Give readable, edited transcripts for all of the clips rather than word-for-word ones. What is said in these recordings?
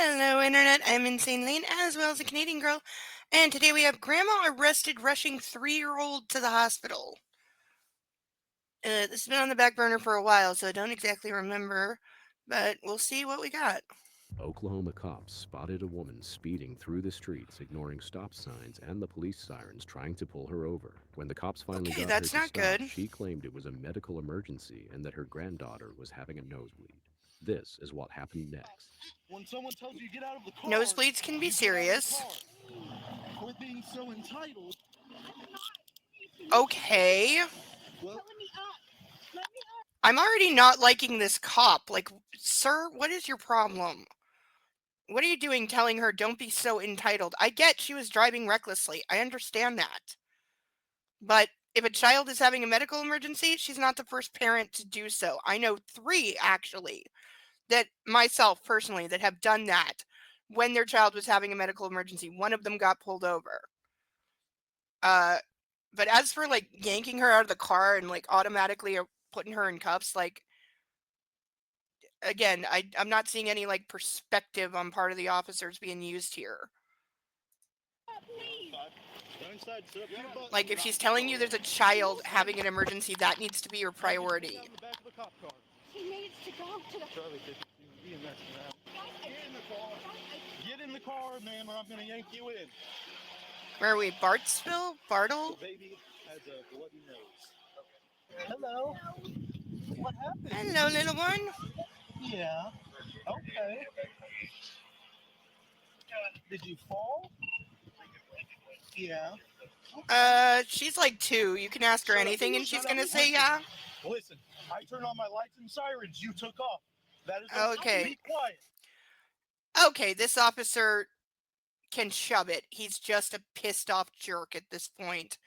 Hello, Internet. I'm Insane Lane, as well as a Canadian girl. And today we have Grandma arrested rushing 3-year-old to the hospital. This has been on the back burner for a while, so I don't exactly remember, but we'll see what we got. Oklahoma cops spotted a woman speeding through the streets, ignoring stop signs and the police sirens trying to pull her over. When the cops finally Okay, got her that's to not stop, good. she claimed it was a medical emergency and that her granddaughter was having a nosebleed. This is what happened next. When someone tells you get out of the car, Nosebleeds can be you get out of the serious. car. Quit being so entitled. Okay. Well, I'm already not liking this cop. Like, sir, what is your problem? What are you doing telling her don't be so entitled? I get she was driving recklessly. I understand that. But if a child is having a medical emergency, she's not the first parent to do so. I know 3 actually that myself personally that have done that when their child was having a medical emergency. One of them got pulled over. Uh but as for like yanking her out of the car and like automatically putting her in cuffs, like again, I'm not seeing any like perspective on part of the officers being used here. go inside, sit up to your butt. Like if she's telling you there's a child having an emergency, that needs to be your priority. Get in the back of the cop car. He needs to go to the. Charlie, be in there. Get in the car. Get in the car, ma'am, or I'm gonna yank you in. Where are we? Bartsville? Bartle? The baby has a bloody nose. Hello. What happened? Hello, little one. Yeah. Okay. Did you fall? Yeah. She's like 2. You can ask her anything and she's gonna say yeah. Listen, I turned on my lights and sirens. You took off. That is Okay. Be quiet. Okay, this officer can shove it. He's just a pissed off jerk at this point.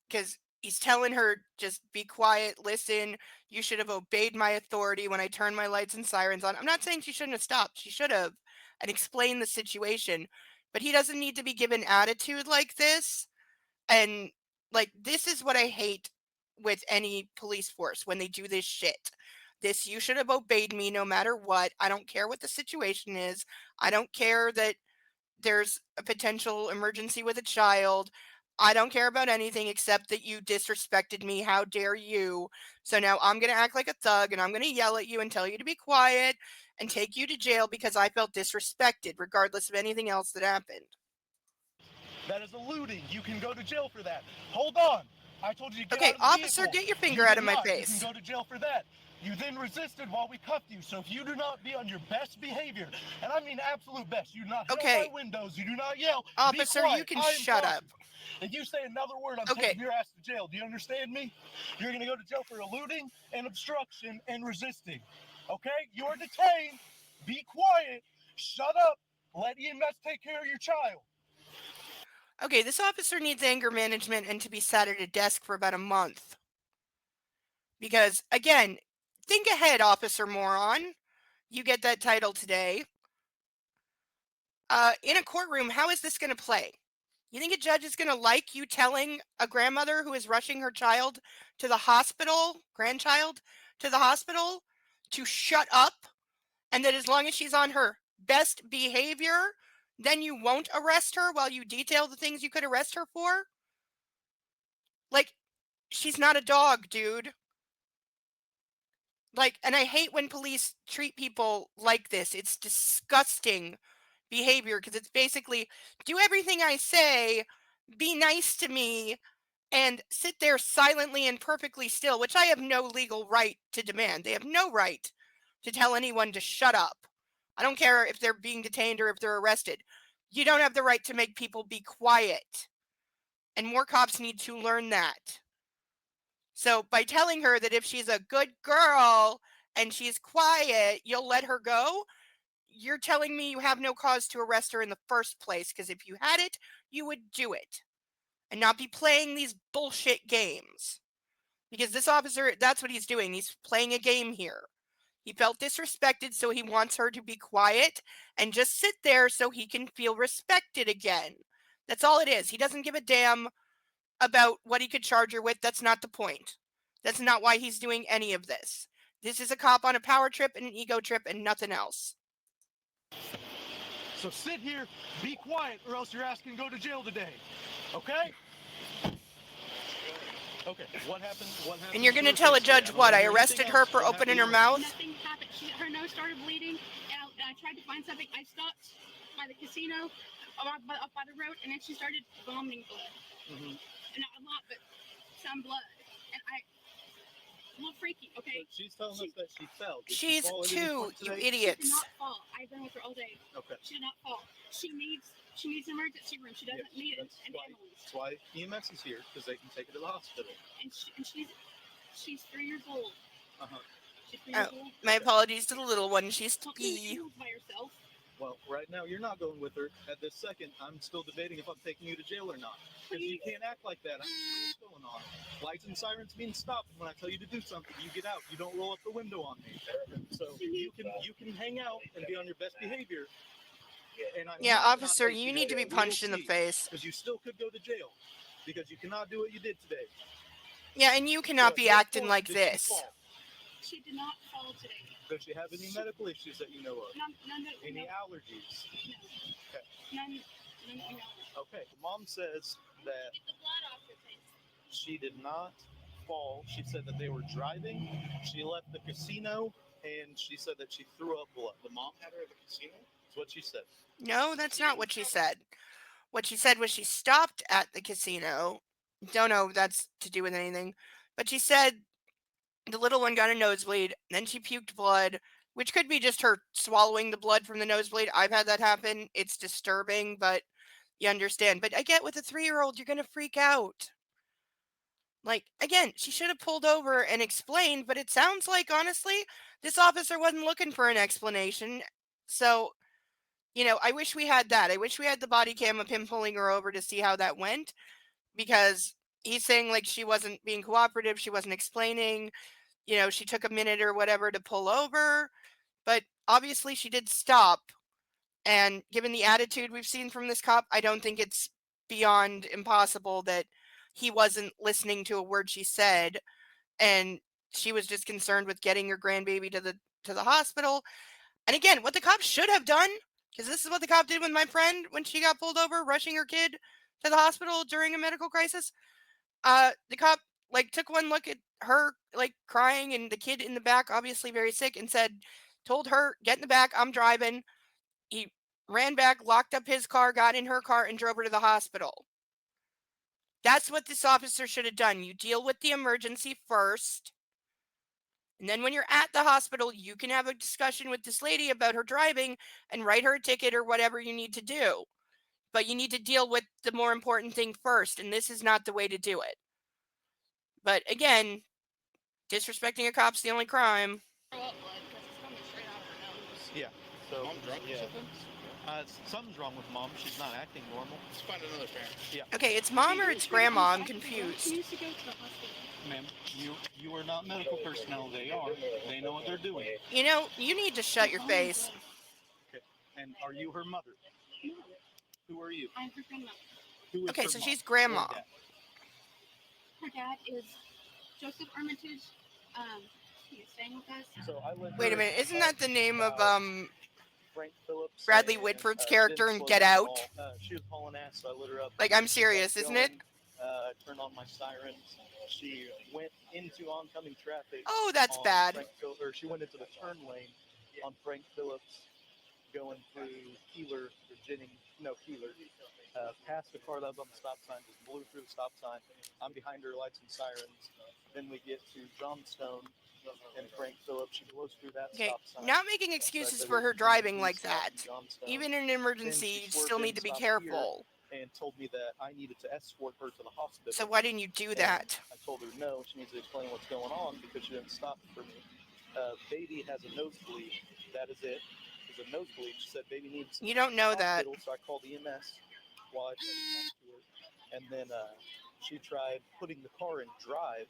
Because he's telling her, just be quiet, listen. You should have obeyed my authority when I turned my lights and sirens on. I'm not saying she shouldn't have stopped. She should have and explained the situation. But he doesn't need to be given attitude like this. And like this is what I hate with any police force when they do this shit. This you should have obeyed me no matter what. I don't care what the situation is. I don't care that there's a potential emergency with a child. I don't care about anything except that you disrespected me. How dare you? So now I'm going to act like a thug and I'm going to yell at you and tell you to be quiet and take you to jail because I felt disrespected, regardless of anything else that happened. That is eluding. You can go to jail for that. Hold on. I told you to get Okay, out of the officer, vehicle. get your finger You out did of my not. face. You can go to jail for that. You then resisted while we cuffed you. So if you do not be on your best behavior, and I mean absolute best, you do not hit Okay. on my windows, you do not yell. Officer, be quiet. you can I am shut talking. up. If you say another word, I'm Okay. taking your ass to jail. Do you understand me? You're going to go to jail for eluding and obstruction and resisting. Okay? You're detained. Be quiet. Shut up. Let EMS take care of your child. Okay, this officer needs anger management and to be sat at a desk for about a month. Because, again, think ahead, Officer Moron. You get that title today. In a courtroom, how is this going to play? You think a judge is going to like you telling a grandmother who is rushing her child to the hospital, grandchild, to the hospital, to shut up? And that as long as she's on her best behavior, then you won't arrest her while you detail the things you could arrest her for? Like, she's not a dog, dude. Like, and I hate when police treat people like this. It's disgusting behavior because it's basically do everything I say, be nice to me, and sit there silently and perfectly still, which I have no legal right to demand. They have no right to tell anyone to shut up. I don't care if they're being detained or if they're arrested. You don't have the right to make people be quiet. And more cops need to learn that. So by telling her that if she's a good girl and she's quiet, you'll let her go, you're telling me you have no cause to arrest her in the first place, because if you had it, you would do it and not be playing these bullshit games. Because this officer, that's what he's doing. He's playing a game here. He felt disrespected, so he wants her to be quiet and just sit there so he can feel respected again. That's all it is. He doesn't give a damn about what he could charge her with. That's not the point. That's not why he's doing any of this. This is a cop on a power trip and an ego trip and nothing else. So sit here, be quiet, or else your ass can go to jail today. Okay? Okay. What happened? What happened? And you're to gonna her tell a face today? judge I don't what? wanna I hear anything arrested her else. for What opening happened? her mouth? Nothing happened. Her nose started bleeding, and I tried to find something. I stopped by the casino, up by the road, and then she started vomiting blood. Mhm. And not a lot, but some blood. And a little freaky, okay? So she's telling us that she fell. Did she She's fall at any 2, point you today? She did idiots. not fall. I've been with her all day. Okay. She did not fall. She needs an emergency room. She doesn't Yes, need an that's why- ambulance. That's why EMS is here, because they can take her to the hospital. And she's 3 years old. Uh-huh. She's 3 years Oh, old. my apologies to the little one. She's Well, in the 3. ambulance by herself. Well, right now you're not going with her. At this second, I'm still debating if I'm taking you to jail or not. Because you can't act like that. I don't know what's going on. Lights and sirens mean stop. When I tell you to do something, you get out. You don't roll up the window on me. So you can hang out and be on your best behavior. And I'm Yeah, not gonna officer, take you to need to be jail. We punched will in the see. face. Because you still could go to jail. Because you cannot do what you did today. Yeah, and you So cannot at be no acting point like did she this. fall. She did not fall today. Does she have any medical issues that you know of? None that we Any know. allergies? No. Okay. None that we know. Okay. Mom says that Get the blood off your face. she did not fall. She said that they were driving. She left the casino, and she said that she threw up blood. The mom had her at the casino? That's what she said. No, that's not what she said. What she said was she stopped at the casino. Don't know if that's to do with anything. But she said the little one got a nosebleed, then she puked blood, which could be just her swallowing the blood from the nosebleed. I've had that happen. It's disturbing, but you understand. But I get with a 3-year-old, you're going to freak out. Like, again, she should have pulled over and explained, but it sounds like, honestly, this officer wasn't looking for an explanation. So, I wish we had that. I wish we had the body cam of him pulling her over to see how that went, because he's saying, like, she wasn't being cooperative, she wasn't explaining, she took a minute or whatever to pull over, but obviously she did stop. And given the attitude we've seen from this cop, I don't think it's beyond impossible that he wasn't listening to a word she said, and she was just concerned with getting her grandbaby to the hospital. And again, what the cop should have done, because this is what the cop did with my friend when she got pulled over, rushing her kid to the hospital during a medical crisis. The cop took one look at her crying and the kid in the back, obviously very sick, and told her, "Get in the back, I'm driving." He ran back, locked up his car, got in her car, and drove her to the hospital. That's what this officer should have done. You deal with the emergency first. And then when you're at the hospital, you can have a discussion with this lady about her driving and write her a ticket or whatever you need to do. But you need to deal with the more important thing first, and this is not the way to do it. But again, disrespecting a cop's the only crime. Throw up blood because it's coming straight out of her nose. Yeah. So Mom drunk or something? something's wrong with mom. She's not acting normal. Let's find another parent. Yeah. Okay, it's mom or it's grandma? I'm confused. She needs to go to the hospital. Ma'am, you are not medical personnel. They are. They know what they're doing. You need to shut your face. Okay. And are you her mother? No, Who are you? I'm her grandmother. Who is Okay, her so mom? she's grandma. Or dad? Her dad is Joseph Armitage. He is staying with us. So I let Wait a her, minute, isn't that the name of Frank Phillips, Bradley and, Whitford's Jen character in Get Slogan Out? all- she was hauling ass, so I lit her up. Like, I'm She serious, kept isn't it? going. I turned on my sirens. She went into oncoming traffic. Oh, that's on bad. Or she went into the turn lane on Frank Phillips, going through Keeler, or Keeler. Passed the car that was on the stop sign, just blew through the stop sign. I'm behind her, lights and sirens. Then we get to Johnstone and Frank Phillips. She blows through that Okay, stop sign. not making excuses for her driving like that. Even in an emergency, you still need to be careful. And told me that I needed to escort her to the hospital. So why didn't you do And that? I told her no, she needs to explain what's going on because she didn't stop for me. Baby has a nosebleed. That is it. There's a nosebleed. She said baby needs You don't know that. hospital, so I called EMS while I tried to talk to her. And then she tried putting the car in drive.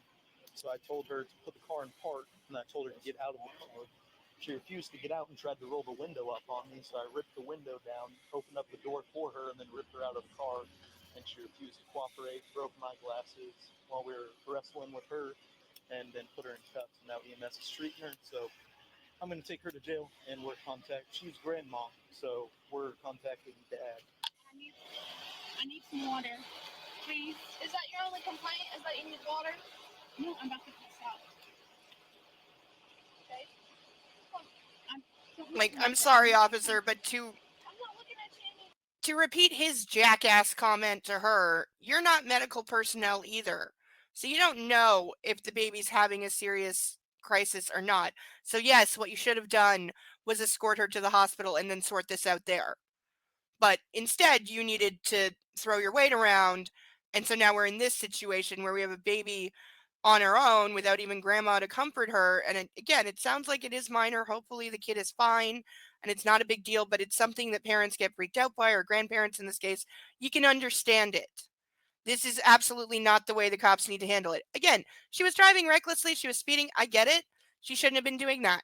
So I told her to put the car in park, and I told her to get out of the car. She refused to get out and tried to roll the window up on me, so I ripped the window down, opened up the door for her, and then ripped her out of the car. And she refused to cooperate, broke my glasses while we were wrestling with her, and then put her in cuffs. And now EMS is treating her. So I'm going to take her to jail and we're she's grandma, so we're contacting dad. I need some water, please. Is that your only complaint? Is that you need water? No, I'm about to pass out. Okay. Like, I'm sorry, officer, but I'm not looking at you. to repeat his jackass comment to her, you're not medical personnel either. So you don't know if the baby's having a serious crisis or not. So yes, what you should have done was escort her to the hospital and then sort this out there. But instead, you needed to throw your weight around. And so now we're in this situation where we have a baby on her own without even grandma to comfort her. And again, it sounds like it is minor. Hopefully the kid is fine and it's not a big deal, but it's something that parents get freaked out by, or grandparents in this case. You can understand it. This is absolutely not the way the cops need to handle it. Again, she was driving recklessly. She was speeding. I get it. She shouldn't have been doing that.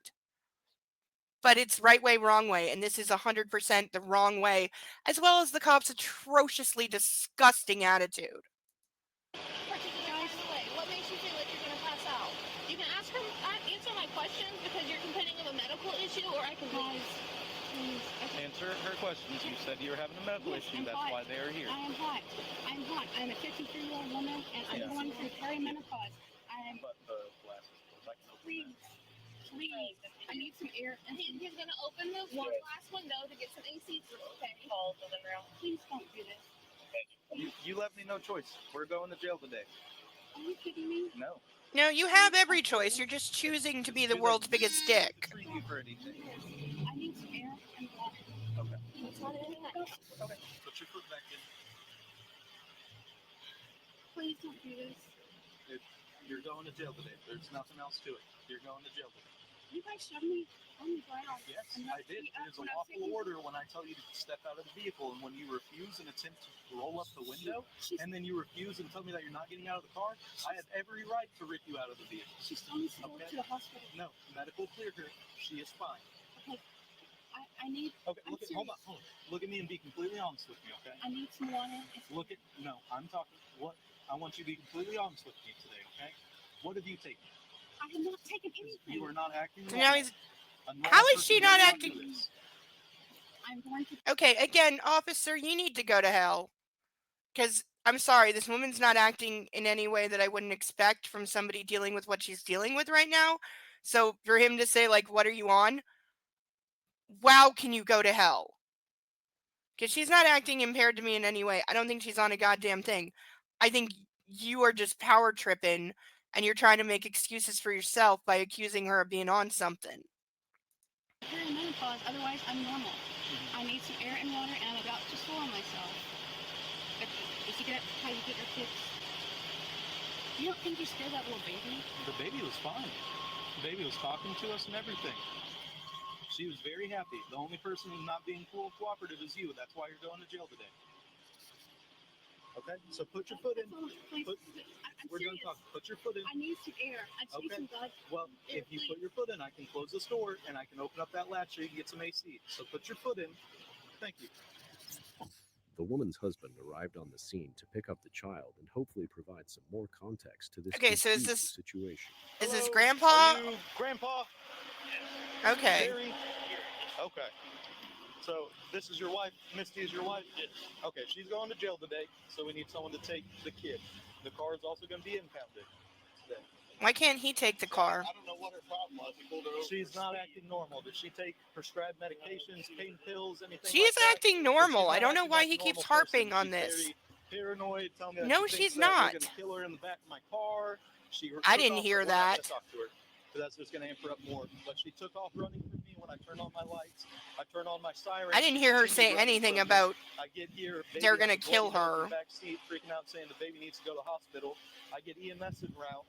But it's right way, wrong way. And this is 100% the wrong way, as well as the cops' atrociously disgusting attitude. What makes you feel like you're going to pass out? You can answer my questions because you're complaining of a medical issue, or I can leave. Please. Answer her questions. You said you were having a medical issue. I'm That's hot. why they are here. I am hot. I'm hot. I'm a 53-year-old woman, and I'm Yes. going through perimenopause. I'm But the glasses, I can open please. Please. I need some air. And he's going to open the glass window to get some AC through, okay? Please don't do this. You left me no choice. We're going to jail today. Are you kidding me? No. No, you have every choice. You're just choosing to be the world's biggest dick. Treat you for anything. I need some air and water. Okay. It's not in that. Okay. Put your foot back in. Please don't do this. You're going to jail today. There's nothing else to it. You're going to jail today. You guys shoved me on the ground. Yes, And I left did. me It up is a when I was lawful taking- order when I tell you to step out of the vehicle, and when you refuse and attempt to roll up the window, She's, and then you refuse and tell me that you're not getting out of the car, I have every right to rip you out of the vehicle. she's telling me to go Okay. to the hospital. No, medical clear her. She is fine. I need Okay, I'm hold on. Look at me and be completely honest with me, okay? I need some water. No, I'm talking. What? I want you to be completely honest with me today, okay? What have you taken? I have not taken anything. You are not acting. So now normal. he's. A normal How is person she would not do acting- this. I'm going to. Okay, again, officer, you need to go to hell. Because I'm sorry, this woman's not acting in any way that I wouldn't expect from somebody dealing with what she's dealing with right now. So for him to say, like, what are you on? Wow, can you go to hell? Because she's not acting impaired to me in any way. I don't think she's on a goddamn thing. I think you are just power tripping and you're trying to make excuses for yourself by accusing her of being on something. Perimenopause, otherwise I'm normal. I need some air and water, and I'm about to swallow myself. Is you get how you get your kids? You don't think you scared that little baby? The baby was fine. The baby was talking to us and everything. She was very happy. The only person who's not being cooperative is you. That's why you're going to jail today. Okay? So put your foot in. Please, Put- I'm We're done serious. talking. Put your foot in. I need some air. I just need Okay. some God. Well, if you put your foot in, I can close this door and I can open up that latch so you can get some AC. So put your foot in. Thank you. The woman's husband arrived on the scene to pick up the child and hopefully provide some more context to this Okay, so is confusing this- situation. Is this Hello? grandpa? Are you grandpa? Okay. Barry? Okay. So this is your wife. Misty is your wife? Yes. Okay, she's going to jail today, so we need someone to take the kid. The car is also going to be impounded today. Why can't he take the car? I don't know what her problem was. We pulled her over. She's not acting normal. Did she take prescribed medications, pain pills, anything She is like that? acting But normal. she's I not don't know acting why like he a keeps normal harping person. on She's this. very paranoid. Telling me that No, she thinks she's that not. We're gonna kill her in the back of my car. She I took didn't off- hear we're not gonna that. talk to her, 'cause that's just gonna amp her up more. But she took off running from me when I turned on my lights. I turned on my siren. I didn't hear her She was say running anything from me. about I get here. Baby they're has gonna a bloody kill nose in her. the back seat, freaking out, saying the baby needs to go to the hospital. I get EMS en route.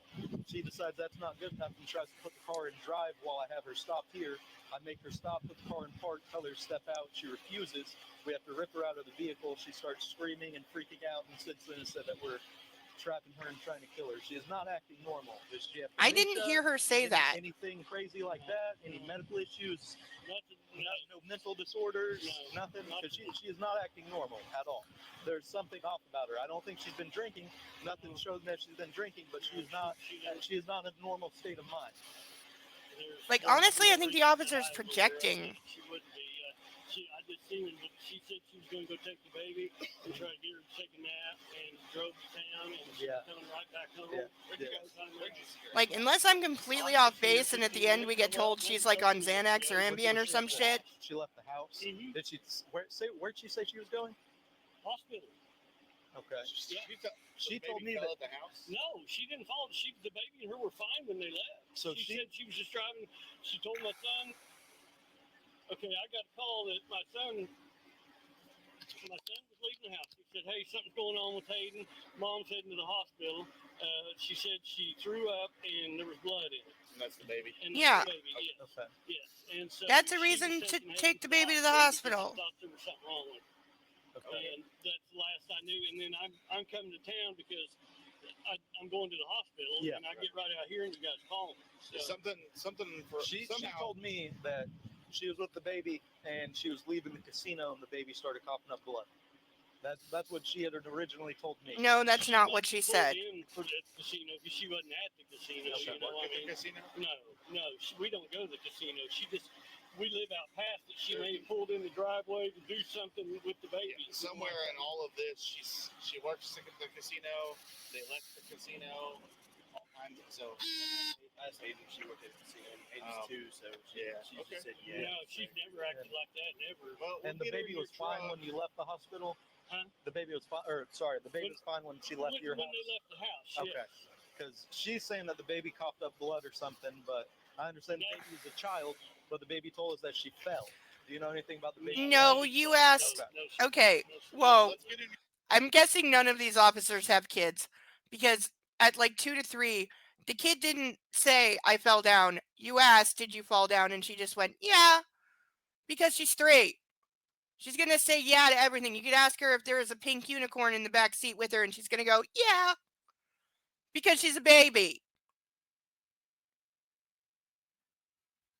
She decides that's not good enough and tries to put the car in drive while I have her stopped here. I make her stop, put the car in park, tell her to step out. She refuses. We have to rip her out of the vehicle. She starts screaming and freaking out, and since then has said that we're trapping her and trying to kill her. She is not acting normal. Does she have I didn't dementia? hear her say that. Anything crazy like that? Any medical issues? Nothing. No mental disorders? Nothing. Because she is not acting normal at all. There's something off about her. I don't think she's been drinking. Nothing shows that she's been drinking, but she is not in a normal state of mind. Like, there's honestly, I no think the reason officer's that I would projecting. arrest her. She wouldn't be. I just seen her, but she said she was going to go take the baby and try to get her to take a nap, and drove to town, and she's coming right back home. Where'd you guys find her? Like, unless I'm completely off base and at the end we get told she's like on Xanax or Ambien or some shit. She left the house. Mhm. Did she? Where'd she say she was going? Hospital. Okay. Yeah. She told me that. the house. No, she didn't fall. The baby and her were fine when they left. So she said she was just driving. She told my son, okay, I got a call that my son was leaving the house. He said, hey, something's going on with Hayden. Mom's heading to the hospital. She said she threw up and there was blood in it. And that's the baby. And Yeah. that's the baby, yes. Okay. Yes. And so That's a she was reason to taking take Hayden the baby to the because hospital. She thought there was something wrong with her. Okay. And that's the last I knew. And then I'm coming to town because I'm going to the hospital. Yeah. And I get right out here and you guys call me. So, Something for She somehow. told me that she was with the baby and she was leaving the casino and the baby started coughing up blood. That's what she had originally told me. No, that's not what she said. In for the casino because she wasn't at the casino. Does she You know work what I at the mean? casino? No, we don't go to the casino. We live out past it. She may have pulled in the driveway to do something with the baby. Somewhere in all of this, she works at the casino. They left the casino. All kinds of, so. I asked Hayden if she worked at the casino, and Hayden's too, so she Okay. just said yeah. No, she's never acted like that. Never. Well, And the baby was fine when you left the hospital. Huh? The baby was fine. Or sorry, the baby was fine when she left your when house. they left the house. Okay. Yes. Because she's saying that the baby coughed up blood or something, but I understand the baby was a child, but the baby told us that she fell. Do you know anything about the baby? No, you asked. Okay, whoa. Let's get into I'm guessing none of these officers have kids because at like 2 to 3, the kid didn't say, I fell down. You asked, did you fall down? And she just went, yeah, because she's 3. She's going to say yeah to everything. You could ask her if there was a pink unicorn in the back seat with her, and she's going to go, yeah, because she's a baby.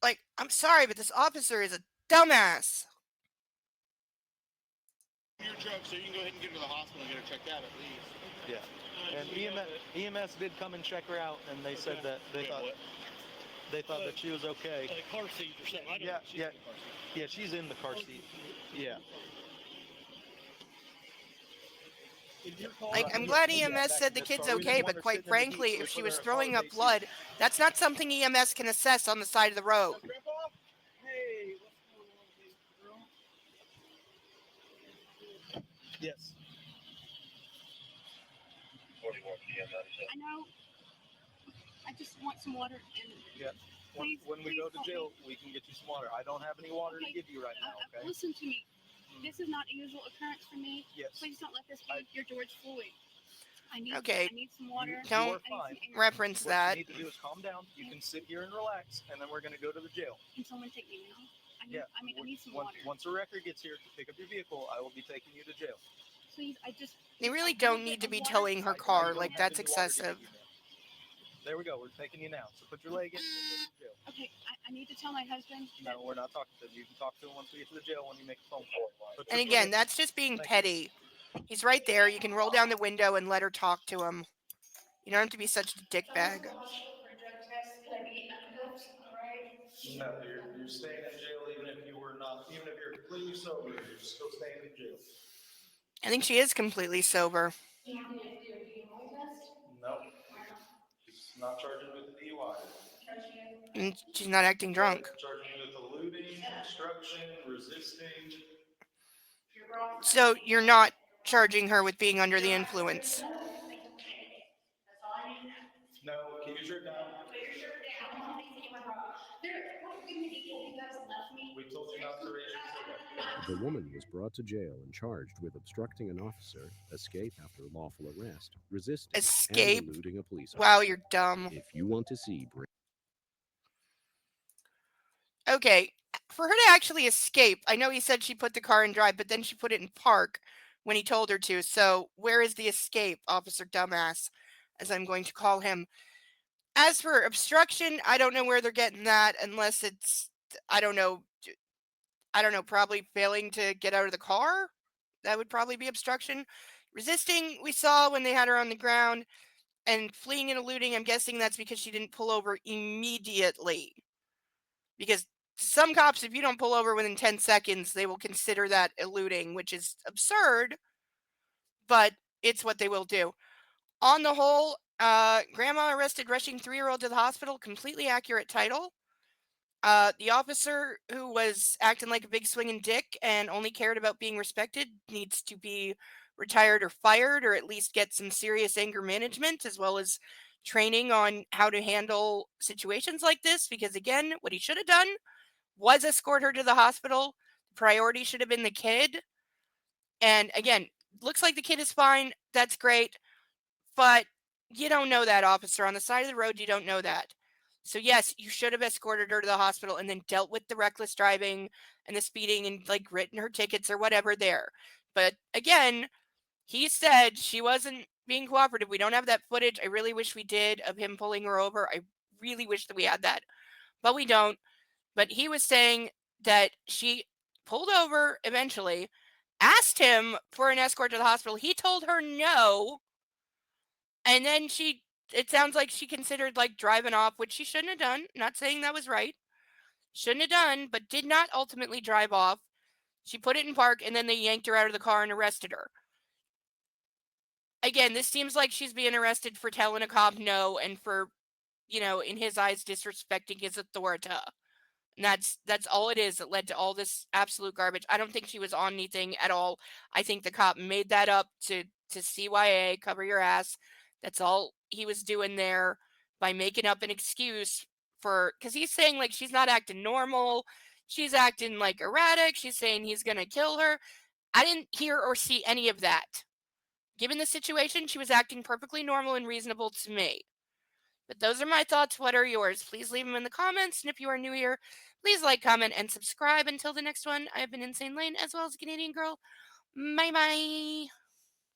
Like, I'm sorry, but this officer is a dumbass. your truck so you can go ahead and get her to the hospital and get her checked out at least. Yeah. And EMS did come and check her out, and they said that they thought that she was okay. Car seat or something. I don't know. Yeah, yeah, she's in the car seat. Yeah. Like, I'm glad EMS said the kid's okay, but quite frankly, if she was throwing up blood, that's not something EMS can assess on the side of the road. Grandpa? Hey, what's going on, baby girl? Yes. I know. I just want some water and. Yeah. When we go to jail, we can get you some water. I don't have any water to give you right now. Okay. Listen to me. This is not a usual occurrence for me. Yes. Please don't let this be your George Floyd. I need Okay. I need some water. Don't I need some air. reference What that. you need to do is calm down. You can sit here and relax, and then we're going to go to the jail. Can someone take me now? I need some Once, water. once a record gets here to pick up your vehicle, I will be taking you to jail. Please, They really don't need to be towing her car. I Like, don't have that's any water to excessive. give you now. There we go. We're taking you now. So put your leg in. And we'll go to jail. Okay, I need to tell my husband. No, we're not talking to them. You can talk to them once we get to the jail when you make a phone call. Put And your again, foot in. that's just being Thank you. petty. He's right there. You can roll down the window and let her talk to him. You don't have to be such a dickbag. No, you're staying in jail even if you're completely sober, you're still staying in jail. I think she is completely sober. No. He's not charging with DUI. And she's not acting drunk. Charging with eluding, obstruction, resisting. So you're not charging her with being under the influence. No, keep your shirt down. We told you not to raise your shirt. The woman was brought to jail and charged with obstructing an officer, escape after lawful arrest, resisting, Escape? and eluding a police officer. Wow, you're dumb. If you want to see Okay, for her to actually escape, I know he said she put the car in drive, but then she put it in park when he told her to. So where is the escape, Officer Dumbass, as I'm going to call him? As for obstruction, I don't know where they're getting that unless it's, I don't know, probably failing to get out of the car. That would probably be obstruction. Resisting, we saw when they had her on the ground. And fleeing and eluding, I'm guessing that's because she didn't pull over immediately. because some cops, if you don't pull over within 10 seconds, they will consider that eluding, which is absurd, but it's what they will do. On the whole, grandma arrested rushing 3-year-old to the hospital, completely accurate title. The officer who was acting like a big swinging dick and only cared about being respected needs to be retired or fired, or at least get some serious anger management as well as training on how to handle situations like this. Because again, what he should have done was escort her to the hospital. Priority should have been the kid. And again, looks like the kid is fine. That's great. But you don't know that, officer. On the side of the road, you don't know that. So yes, you should have escorted her to the hospital and then dealt with the reckless driving and the speeding and like written her tickets or whatever there. But again, he said she wasn't being cooperative. We don't have that footage. I really wish we did of him pulling her over. I really wish that we had that, but we don't. But he was saying that she pulled over eventually, asked him for an escort to the hospital. He told her no. And then it sounds like she considered like driving off, which she shouldn't have done. Not saying that was right. Shouldn't have done, but did not ultimately drive off. She put it in park and then they yanked her out of the car and arrested her. Again, this seems like she's being arrested for telling a cop no and for, in his eyes, disrespecting his authority. And that's all it is that led to all this absolute garbage. I don't think she was on anything at all. I think the cop made that up to CYA, cover your ass. That's all he was doing there by making up an excuse because he's saying like she's not acting normal. She's acting like erratic. She's saying he's going to kill her. I didn't hear or see any of that. Given the situation, she was acting perfectly normal and reasonable to me. But those are my thoughts. What are yours? Please leave them in the comments. And if you are new here, please like, comment, and subscribe. Until the next one, I have been Insane Lane as well as Canadian Girl. Bye bye.